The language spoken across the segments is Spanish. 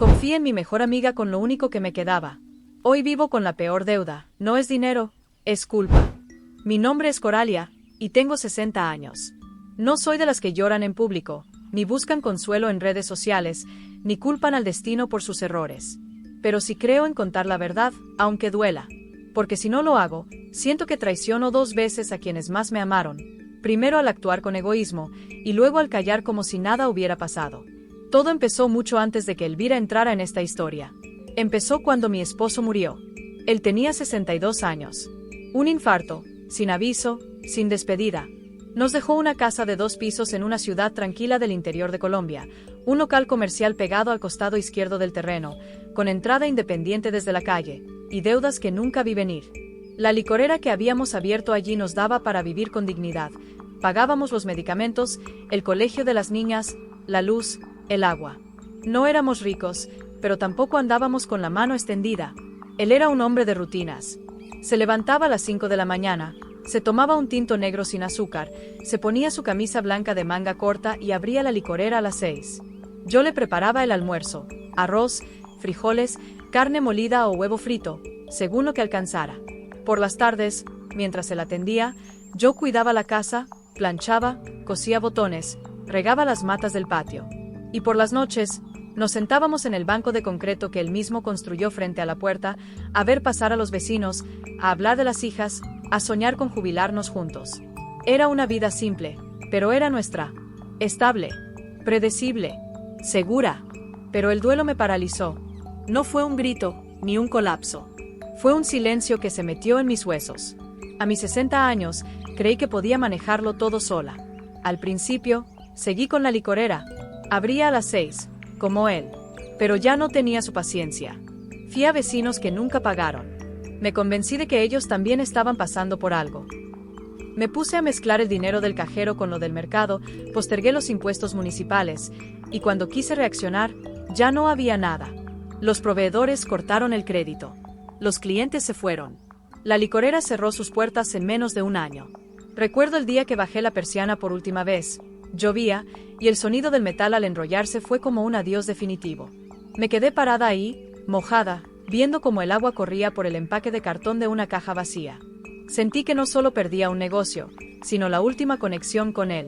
Confié en mi mejor amiga con lo único que me quedaba. Hoy vivo con la peor deuda. No es dinero, es culpa. Mi nombre es Coralia, y tengo 60 años. No soy de las que lloran en público, ni buscan consuelo en redes sociales, ni culpan al destino por sus errores. Pero sí creo en contar la verdad, aunque duela. Porque si no lo hago, siento que traiciono 2 veces a quienes más me amaron. Primero al actuar con egoísmo, y luego al callar como si nada hubiera pasado. Todo empezó mucho antes de que Elvira entrara en esta historia. Empezó cuando mi esposo murió. Él tenía 62 años. Un infarto, sin aviso, sin despedida. Nos dejó una casa de 2 pisos en una ciudad tranquila del interior de Colombia, un local comercial pegado al costado izquierdo del terreno, con entrada independiente desde la calle, y deudas que nunca vi venir. La licorera que habíamos abierto allí nos daba para vivir con dignidad. Pagábamos los medicamentos, el colegio de las niñas, la luz, el agua. No éramos ricos, pero tampoco andábamos con la mano extendida. Él era un hombre de rutinas. Se levantaba a las 5 de la mañana, se tomaba un tinto negro sin azúcar, se ponía su camisa blanca de manga corta y abría la licorera a las 6. Yo le preparaba el almuerzo, arroz, frijoles, carne molida o huevo frito, según lo que alcanzara. Por las tardes, mientras él atendía, yo cuidaba la casa, planchaba, cosía botones, regaba las matas del patio. Y por las noches, nos sentábamos en el banco de concreto que él mismo construyó frente a la puerta, a ver pasar a los vecinos, a hablar de las hijas, a soñar con jubilarnos juntos. Era una vida simple, pero era nuestra. Estable, predecible, segura. Pero el duelo me paralizó. No fue un grito, ni un colapso. Fue un silencio que se metió en mis huesos. A mis 60 años, creí que podía manejarlo todo sola. Al principio, seguí con la licorera. Abría a las 6, como él. Pero ya no tenía su paciencia. Fui a vecinos que nunca pagaron. Me convencí de que ellos también estaban pasando por algo. Me puse a mezclar el dinero del cajero con lo del mercado, postergué los impuestos municipales, y cuando quise reaccionar, ya no había nada. Los proveedores cortaron el crédito. Los clientes se fueron. La licorera cerró sus puertas en menos de un año. Recuerdo el día que bajé la persiana por última vez. Llovía, y el sonido del metal al enrollarse fue como un adiós definitivo. Me quedé parada ahí, mojada, viendo cómo el agua corría por el empaque de cartón de una caja vacía. Sentí que no solo perdía un negocio, sino la última conexión con él.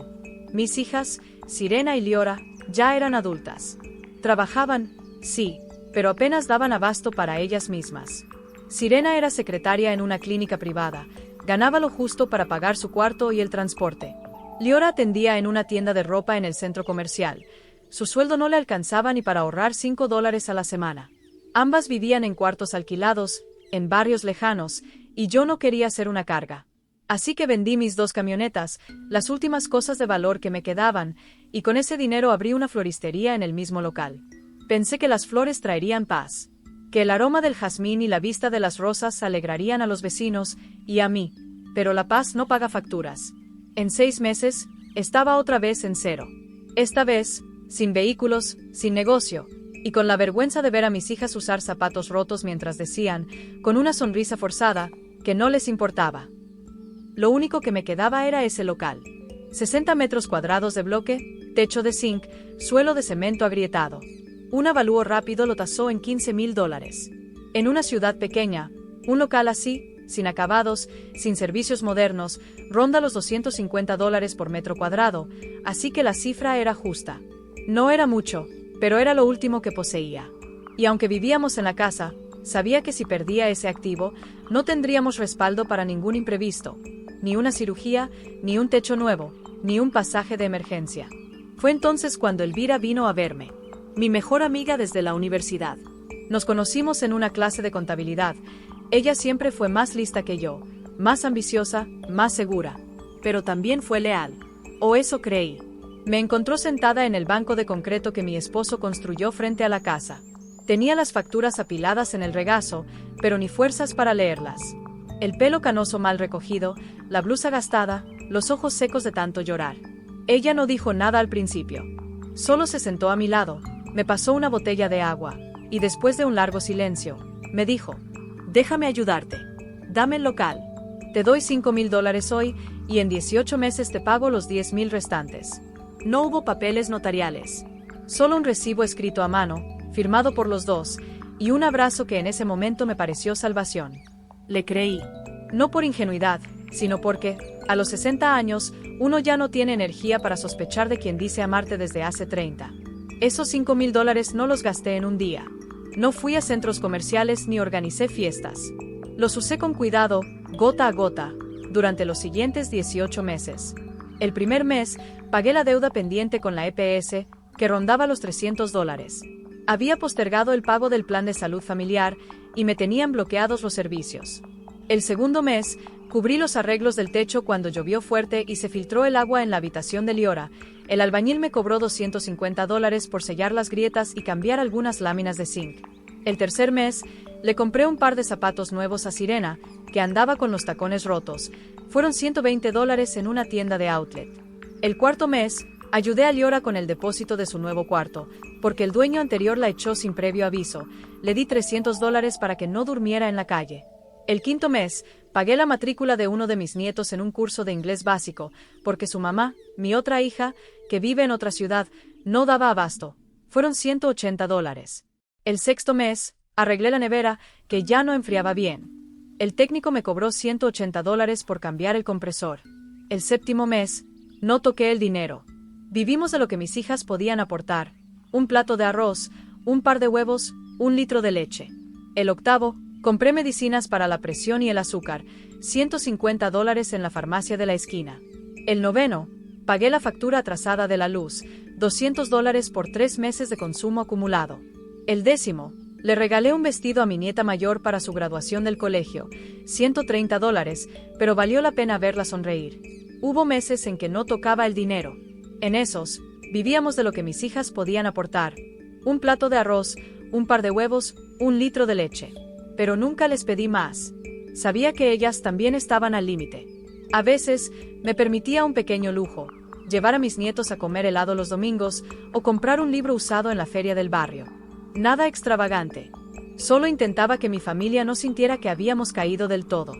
Mis hijas, Sirena y Liora, ya eran adultas. Trabajaban, sí, pero apenas daban abasto para ellas mismas. Sirena era secretaria en una clínica privada, ganaba lo justo para pagar su cuarto y el transporte. Liora atendía en una tienda de ropa en el centro comercial. Su sueldo no le alcanzaba ni para ahorrar $5 a la semana. Ambas vivían en cuartos alquilados, en barrios lejanos, y yo no quería ser una carga. Así que vendí mis 2 camionetas, las últimas cosas de valor que me quedaban, y con ese dinero abrí una floristería en el mismo local. Pensé que las flores traerían paz, que el aroma del jazmín y la vista de las rosas alegrarían a los vecinos y a mí, pero la paz no paga facturas. En 6 meses, estaba otra vez en cero. Esta vez, sin vehículos, sin negocio, y con la vergüenza de ver a mis hijas usar zapatos rotos mientras decían, con una sonrisa forzada, que no les importaba. Lo único que me quedaba era ese local. 60 metros cuadrados de bloque, techo de zinc, suelo de cemento agrietado. Un avalúo rápido lo tasó en $15,000. En una ciudad pequeña, un local así, sin acabados, sin servicios modernos, ronda los $250 por metro cuadrado, así que la cifra era justa. No era mucho, pero era lo último que poseía. Y aunque vivíamos en la casa, sabía que si perdía ese activo, no tendríamos respaldo para ningún imprevisto, ni una cirugía, ni un techo nuevo, ni un pasaje de emergencia. Fue entonces cuando Elvira vino a verme, mi mejor amiga desde la universidad. Nos conocimos en una clase de contabilidad. Ella siempre fue más lista que yo, más ambiciosa, más segura, pero también fue leal. O eso creí. Me encontró sentada en el banco de concreto que mi esposo construyó frente a la casa. Tenía las facturas apiladas en el regazo, pero ni fuerzas para leerlas. El pelo canoso mal recogido, la blusa gastada, los ojos secos de tanto llorar. Ella no dijo nada al principio. Solo se sentó a mi lado, me pasó una botella de agua, y después de un largo silencio, me dijo: «Déjame ayudarte. Dame el local. Te doy $5,000 hoy, y en 18 meses te pago los 10,000 restantes». No hubo papeles notariales. Solo un recibo escrito a mano, firmado por los dos, y un abrazo que en ese momento me pareció salvación. Le creí. No por ingenuidad, sino porque, a los 60 años, uno ya no tiene energía para sospechar de quien dice amarte desde hace 30. Esos $5,000 no los gasté en un día. No fui a centros comerciales ni organicé fiestas. Los usé con cuidado, gota a gota, durante los siguientes 18 meses. El primer mes, pagué la deuda pendiente con la EPS, que rondaba los $300. Había postergado el pago del plan de salud familiar y me tenían bloqueados los servicios. El segundo mes, cubrí los arreglos del techo cuando llovió fuerte y se filtró el agua en la habitación de Liora. El albañil me cobró $250 por sellar las grietas y cambiar algunas láminas de zinc. El tercer mes, le compré un par de zapatos nuevos a Sirena, que andaba con los tacones rotos. Fueron $120 en una tienda de outlet. El cuarto mes, ayudé a Liora con el depósito de su nuevo cuarto, porque el dueño anterior la echó sin previo aviso. Le di $300 para que no durmiera en la calle. El quinto mes, pagué la matrícula de uno de mis nietos en un curso de inglés básico, porque su mamá, mi otra hija, que vive en otra ciudad, no daba abasto. Fueron $180. El sexto mes, arreglé la nevera, que ya no enfriaba bien. El técnico me cobró $180 por cambiar el compresor. El séptimo mes, no toqué el dinero. Vivimos de lo que mis hijas podían aportar: un plato de arroz, un par de huevos, un litro de leche. El octavo, compré medicinas para la presión y el azúcar, $150 en la farmacia de la esquina. El noveno, pagué la factura atrasada de la luz, $200 por 3 meses de consumo acumulado. El décimo, le regalé un vestido a mi nieta mayor para su graduación del colegio, $130, pero valió la pena verla sonreír. Hubo meses en que no tocaba el dinero. En esos, vivíamos de lo que mis hijas podían aportar: un plato de arroz, un par de huevos, un litro de leche. Pero nunca les pedí más. Sabía que ellas también estaban al límite. A veces, me permitía un pequeño lujo: llevar a mis nietos a comer helado los domingos o comprar un libro usado en la feria del barrio. Nada extravagante. Solo intentaba que mi familia no sintiera que habíamos caído del todo.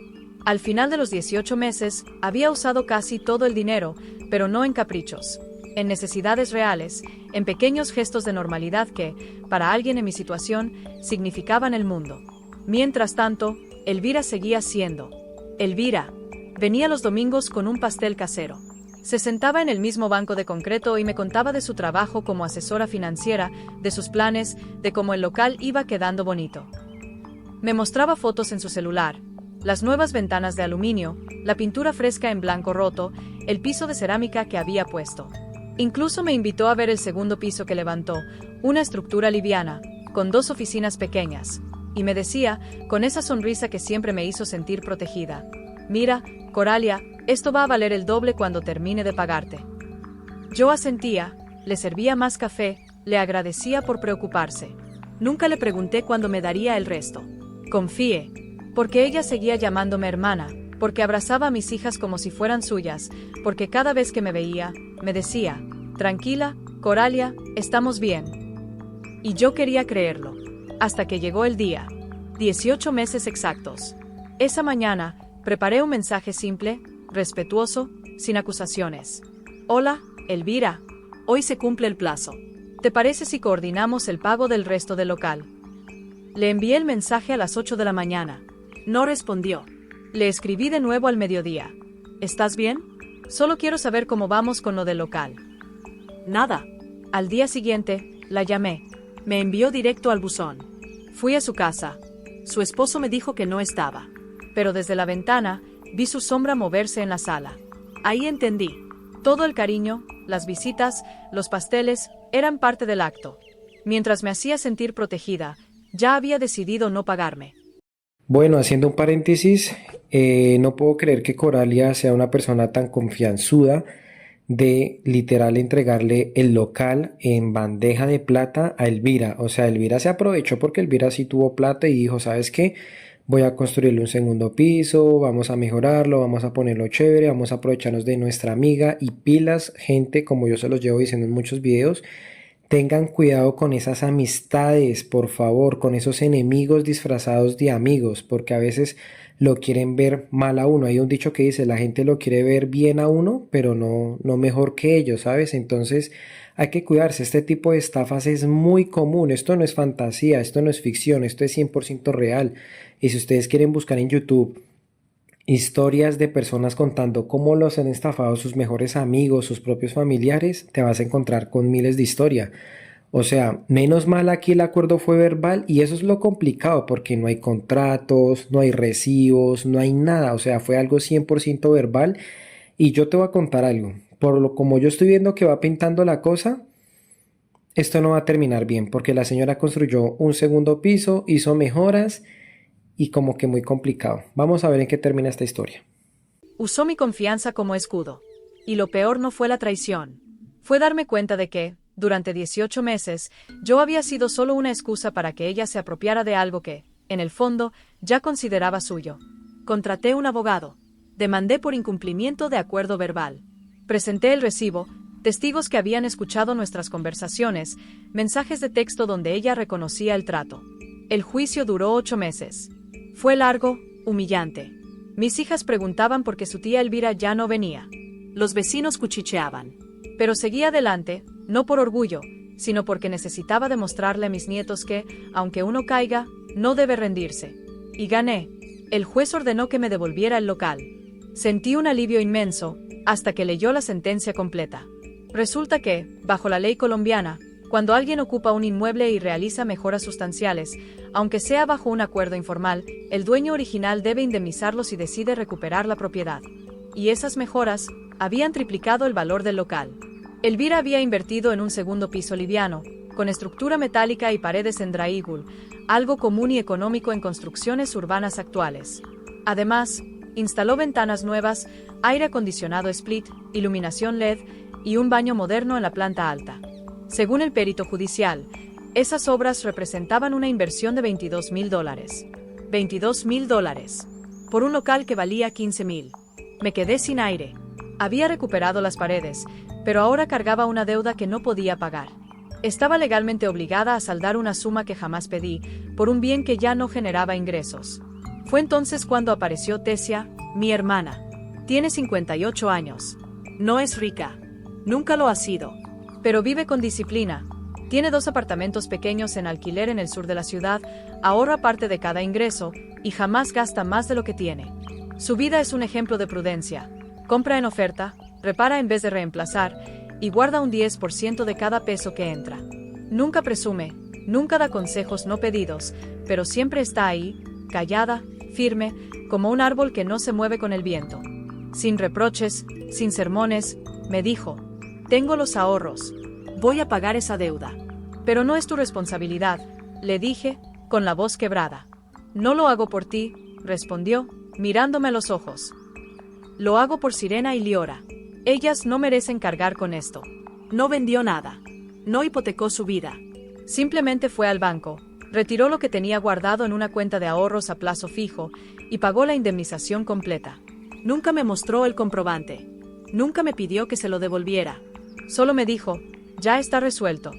Al final de los 18 meses, había usado casi todo el dinero, pero no en caprichos. En necesidades reales, en pequeños gestos de normalidad que, para alguien en mi situación, significaban el mundo. Mientras tanto, Elvira seguía siendo Elvira. Venía los domingos con un pastel casero. Se sentaba en el mismo banco de concreto y me contaba de su trabajo como asesora financiera, de sus planes, de cómo el local iba quedando bonito. Me mostraba fotos en su celular: las nuevas ventanas de aluminio, la pintura fresca en blanco roto, el piso de cerámica que había puesto. Incluso me invitó a ver el segundo piso que levantó, una estructura liviana, con 2 oficinas pequeñas. Y me decía, con esa sonrisa que siempre me hizo sentir protegida: mira, Coralia, esto va a valer el doble cuando termine de pagarte. Yo asentía, le servía más café, le agradecía por preocuparse. Nunca le pregunté cuándo me daría el resto. Confié. Porque ella seguía llamándome hermana, porque abrazaba a mis hijas como si fueran suyas, porque cada vez que me veía, me decía: tranquila, Coralia, estamos bien. Y yo quería creerlo. Hasta que llegó el día. 18 meses exactos. Esa mañana, preparé un mensaje simple, respetuoso, sin acusaciones. Hola, Elvira. Hoy se cumple el plazo. ¿Te parece si coordinamos el pago del resto del local? Le envié el mensaje a las 8 de la mañana. No respondió. Le escribí de nuevo al mediodía. ¿Estás bien? Solo quiero saber cómo vamos con lo del local. Nada. Al día siguiente, la llamé. Me envió directo al buzón. Fui a su casa. Su esposo me dijo que no estaba. Pero desde la ventana, vi su sombra moverse en la sala. Ahí entendí. Todo el cariño, las visitas, los pasteles, eran parte del acto. Mientras me hacía sentir protegida, ya había decidido no pagarme. Bueno, haciendo un paréntesis, no puedo creer que Coralia sea una persona tan confianzuda de literal entregarle el local en bandeja de plata a Elvira. O sea, Elvira se aprovechó porque Elvira sí tuvo plata y dijo: ¿sabes qué? Voy a construirle un segundo piso, vamos a mejorarlo, vamos a ponerlo chévere, vamos a aprovecharnos de nuestra amiga. Y pilas, gente, como yo se los llevo diciendo en muchos videos, tengan cuidado con esas amistades, por favor, con esos enemigos disfrazados de amigos, porque a veces lo quieren ver mal a uno. Hay un dicho que dice, la gente lo quiere ver bien a uno, pero no mejor que ellos, ¿sabes? Entonces hay que cuidarse. Este tipo de estafas es muy común. Esto no es fantasía, esto no es ficción, esto es 100% real. Y si ustedes quieren buscar en YouTube historias de personas contando cómo los han estafado sus mejores amigos, sus propios familiares, te vas a encontrar con miles de historias. O sea, menos mal aquí el acuerdo fue verbal y eso es lo complicado porque no hay contratos, no hay recibos, no hay nada. O sea, fue algo 100% verbal y yo te voy a contar algo. Por lo como yo estoy viendo que va pintando la cosa, esto no va a terminar bien porque la señora construyó un segundo piso, hizo mejoras y como que muy complicado. Vamos a ver en qué termina esta historia. Usó mi confianza como escudo. Y lo peor no fue la traición. Fue darme cuenta de que, durante 18 meses, yo había sido solo una excusa para que ella se apropiara de algo que, en el fondo, ya consideraba suyo. Contraté un abogado. Demandé por incumplimiento de acuerdo verbal. Presenté el recibo, testigos que habían escuchado nuestras conversaciones, mensajes de texto donde ella reconocía el trato. El juicio duró 8 meses. Fue largo, humillante. Mis hijas preguntaban por qué su tía Elvira ya no venía. Los vecinos cuchicheaban. Pero seguí adelante, no por orgullo, sino porque necesitaba demostrarle a mis nietos que, aunque uno caiga, no debe rendirse. Y gané. El juez ordenó que me devolviera el local. Sentí un alivio inmenso, hasta que leyó la sentencia completa. Resulta que, bajo la ley colombiana, cuando alguien ocupa un inmueble y realiza mejoras sustanciales, aunque sea bajo un acuerdo informal, el dueño original debe indemnizarlo si decide recuperar la propiedad. Y esas mejoras habían triplicado el valor del local. Elvira había invertido en un segundo piso liviano, con estructura metálica y paredes en drywall, algo común y económico en construcciones urbanas actuales. Además, instaló ventanas nuevas, aire acondicionado split, iluminación LED y un baño moderno en la planta alta. Según el perito judicial, esas obras representaban una inversión de $22,000. $22,000 por un local que valía $15,000. Me quedé sin aire. Había recuperado las paredes, pero ahora cargaba una deuda que no podía pagar. Estaba legalmente obligada a saldar una suma que jamás pedí, por un bien que ya no generaba ingresos. Fue entonces cuando apareció Tesia, mi hermana. Tiene 58 años. No es rica. Nunca lo ha sido. Pero vive con disciplina. Tiene 2 apartamentos pequeños en alquiler en el sur de la ciudad, ahorra parte de cada ingreso y jamás gasta más de lo que tiene. Su vida es un ejemplo de prudencia. Compra en oferta, repara en vez de reemplazar y guarda un 10% de cada peso que entra. Nunca presume, nunca da consejos no pedidos, pero siempre está ahí, callada, firme, como un árbol que no se mueve con el viento. Sin reproches, sin sermones, me dijo: tengo los ahorros. Voy a pagar esa deuda. Pero no es tu responsabilidad, le dije, con la voz quebrada. No lo hago por ti, respondió, mirándome a los ojos. Lo hago por Sirena y Liora. Ellas no merecen cargar con esto. No vendió nada. No hipotecó su vida. Simplemente fue al banco, retiró lo que tenía guardado en una cuenta de ahorros a plazo fijo y pagó la indemnización completa. Nunca me mostró el comprobante. Nunca me pidió que se lo devolviera. Solo me dijo: ya está resuelto.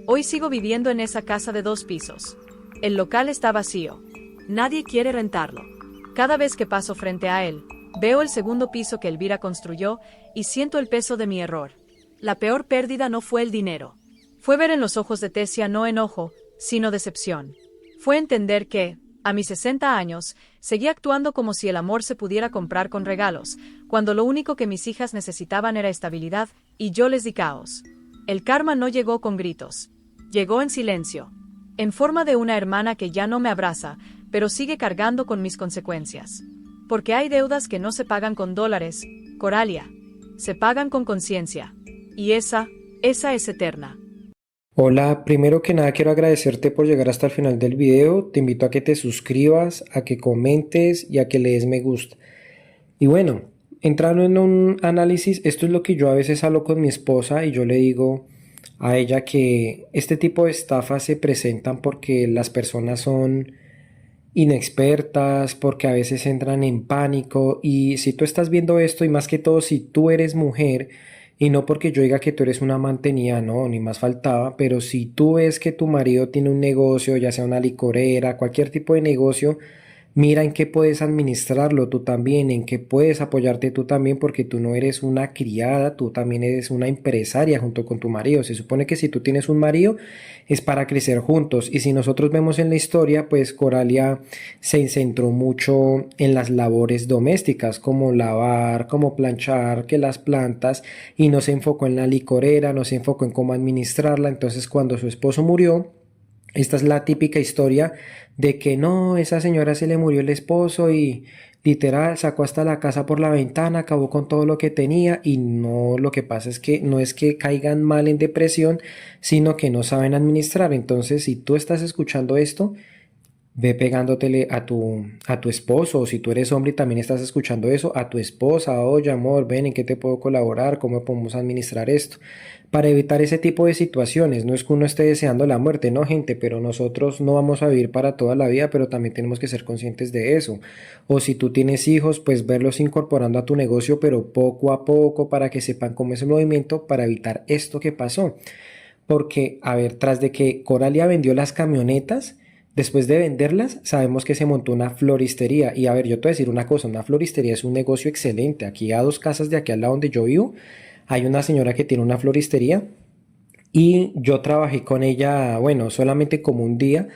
Hoy sigo viviendo en esa casa de 2 pisos. El local está vacío. Nadie quiere rentarlo. Cada vez que paso frente a él, veo el segundo piso que Elvira construyó y siento el peso de mi error. La peor pérdida no fue el dinero. Fue ver en los ojos de Tesia no enojo, sino decepción. Fue entender que, a mis 60 años, seguía actuando como si el amor se pudiera comprar con regalos, cuando lo único que mis hijas necesitaban era estabilidad, y yo les di caos. El karma no llegó con gritos. Llegó en silencio. En forma de una hermana que ya no me abraza, pero sigue cargando con mis consecuencias. Porque hay deudas que no se pagan con dólares, Coralia. Se pagan con conciencia. Y esa es eterna. Hola, primero que nada quiero agradecerte por llegar hasta el final del video. Te invito a que te suscribas, a que comentes y a que le des me gusta. Y bueno, entrando en un análisis, esto es lo que yo a veces hablo con mi esposa y yo le digo a ella que este tipo de estafas se presentan porque las personas son inexpertas, porque a veces entran en pánico y si tú estás viendo esto y más que todo si tú eres mujer y no porque yo diga que tú eres una mantenida, no, ni más faltaba, pero si tú ves que tu marido tiene un negocio, ya sea una licorera, cualquier tipo de negocio, mira en qué puedes administrarlo tú también, en qué puedes apoyarte tú también, porque tú no eres una criada, tú también eres una empresaria junto con tu marido. Se supone que si tú tienes un marido es para crecer juntos. Y si nosotros vemos en la historia, pues Coralia se centró mucho en las labores domésticas, como lavar, como planchar, que las plantas, y no se enfocó en la licorera, no se enfocó en cómo administrarla. Entonces, cuando su esposo murió, esta es la típica historia de que no, esa señora se le murió el esposo y literal sacó hasta la casa por la ventana, acabó con todo lo que tenía y no, lo que pasa es que no es que caigan mal en depresión, sino que no saben administrar. Entonces, si tú estás escuchando esto, ve pegándotele a tu esposo, o si tú eres hombre y también estás escuchando eso, a tu esposa, oye amor, ven, ¿en qué te puedo colaborar? ¿Cómo podemos administrar esto? Para evitar ese tipo de situaciones, no es que uno esté deseando la muerte, no gente, pero nosotros no vamos a vivir para toda la vida, pero también tenemos que ser conscientes de eso. O si tú tienes hijos, pues verlos incorporando a tu negocio, pero poco a poco para que sepan cómo es el movimiento para evitar esto que pasó. Porque, a ver, tras de que Coralia vendió las camionetas, después de venderlas, sabemos que se montó una floristería. Y a ver, yo te voy a decir una cosa, una floristería es un negocio excelente. Aquí a 2 casas de aquí al lado donde yo vivo, hay una señora que tiene una floristería y yo trabajé con ella, bueno, solamente como un día,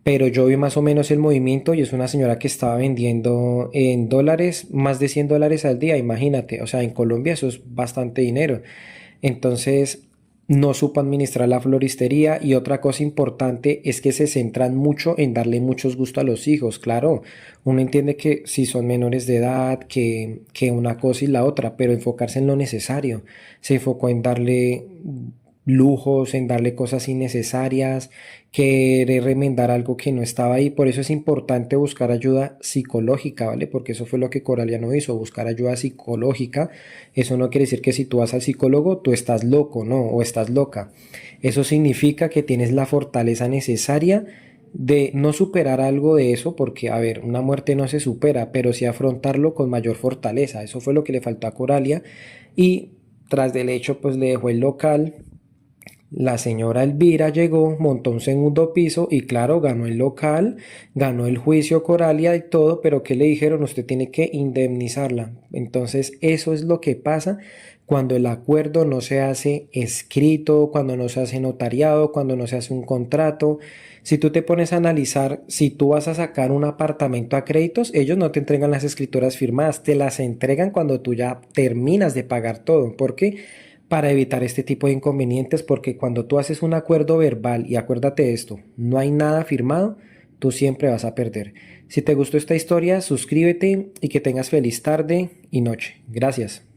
pero yo vi más o menos el movimiento y es una señora que estaba vendiendo en dólares, más de $100 al día, imagínate, o sea, en Colombia eso es bastante dinero. Entonces, no supo administrar la floristería y otra cosa importante es que se centran mucho en darle muchos gustos a los hijos. Claro, uno entiende que si son menores de edad, que una cosa y la otra, pero enfocarse en lo necesario. Se enfocó en darle lujos, en darle cosas innecesarias, querer remendar algo que no estaba ahí. Por eso es importante buscar ayuda psicológica, ¿vale? Porque eso fue lo que Coralia no hizo, buscar ayuda psicológica. Eso no quiere decir que si tú vas al psicólogo, tú estás loco, ¿no? O estás loca. Eso significa que tienes la fortaleza necesaria de no superar algo de eso, porque, a ver, una muerte no se supera, pero sí afrontarlo con mayor fortaleza. Eso fue lo que le faltó a Coralia. Y tras del hecho, pues le dejó el local. La señora Elvira llegó, montó un segundo piso y claro, ganó el local, ganó el juicio Coralia y todo, pero ¿qué le dijeron? Usted tiene que indemnizarla. Entonces, eso es lo que pasa cuando el acuerdo no se hace escrito, cuando no se hace notariado, cuando no se hace un contrato. Si tú te pones a analizar, si tú vas a sacar un apartamento a créditos, ellos no te entregan las escrituras firmadas, te las entregan cuando tú ya terminas de pagar todo. ¿Por qué? Para evitar este tipo de inconvenientes, porque cuando tú haces un acuerdo verbal, y acuérdate esto, no hay nada firmado, tú siempre vas a perder. Si te gustó esta historia, suscríbete y que tengas feliz tarde y noche. Gracias.